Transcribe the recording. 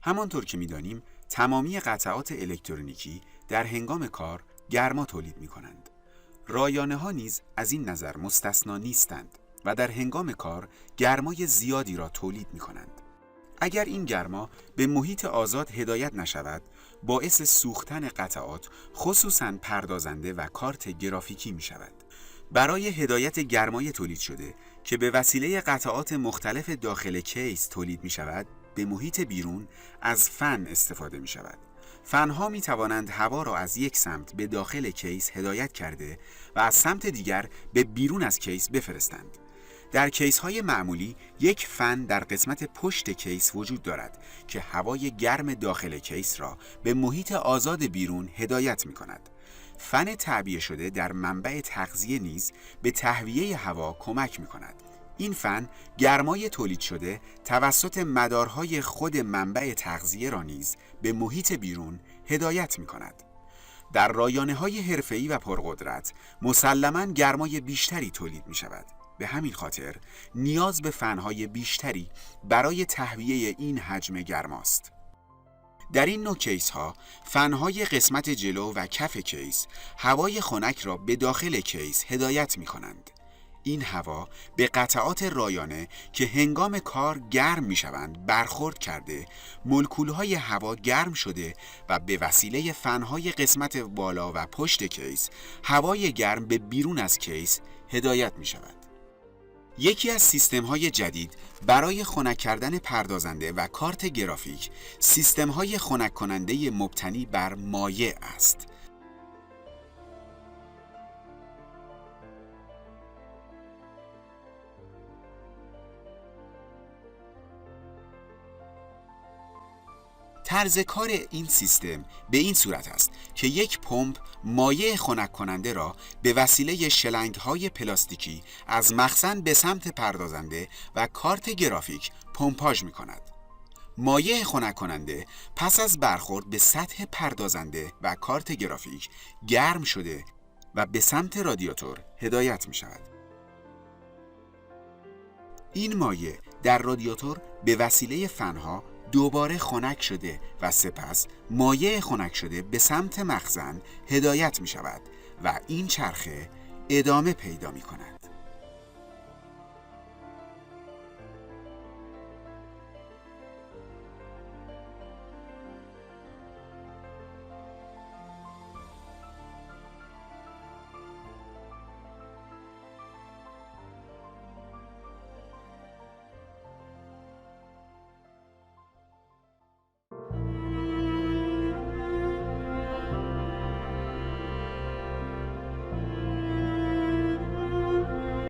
همانطور که می‌دانیم تمامی قطعات الکترونیکی در هنگام کار گرما تولید می‌کنند. رایانه‌ها نیز از این نظر مستثنا نیستند و در هنگام کار گرمای زیادی را تولید می‌کنند. اگر این گرما به محیط آزاد هدایت نشود، باعث سوختن قطعات، خصوصاً پردازنده و کارت گرافیکی می‌شود. برای هدایت گرمای تولید شده که به وسیله قطعات مختلف داخل کیس تولید می‌شود، به محیط بیرون از فن استفاده می‌شود. فن‌ها می‌توانند هوا را از یک سمت به داخل کیس هدایت کرده و از سمت دیگر به بیرون از کیس بفرستند. در کیس‌های معمولی یک فن در قسمت پشت کیس وجود دارد که هوای گرم داخل کیس را به محیط آزاد بیرون هدایت می‌کند. فن تعبیه شده در منبع تغذیه نیز به تهویه هوا کمک می‌کند. این فن گرمای تولید شده توسط مدارهای خود منبع تغذیه را نیز به محیط بیرون هدایت می‌کند. در رایانه‌های حرفه‌ای و پرقدرت مسلماً گرمای بیشتری تولید می‌شود. به همین خاطر نیاز به فن‌های بیشتری برای تهویه این حجم گرماست. در این نوع کیس ها فن‌های قسمت جلو و کف کیس هوای خنک را به داخل کیس هدایت می کنند. این هوا به قطعات رایانه که هنگام کار گرم می شوند برخورد کرده، مولکول‌های هوا گرم شده و به وسیله فن‌های قسمت بالا و پشت کیس هوای گرم به بیرون از کیس هدایت می شود. یکی از سیستم‌های جدید برای خنک کردن پردازنده و کارت گرافیک سیستم‌های خنک کننده مبتنی بر مایع است. طرز کار این سیستم به این صورت است که یک پمپ مایع خنک کننده را به وسیله شلنگ‌های پلاستیکی از مخزن به سمت پردازنده و کارت گرافیک پمپاژ می‌کند. مایع خنک کننده پس از برخورد به سطح پردازنده و کارت گرافیک گرم شده و به سمت رادیاتور هدایت می‌شود. این مایع در رادیاتور به وسیله فن‌ها دوباره خنک شده و سپس مایع خنک شده به سمت مخزن هدایت می شود و این چرخه ادامه پیدا می کند.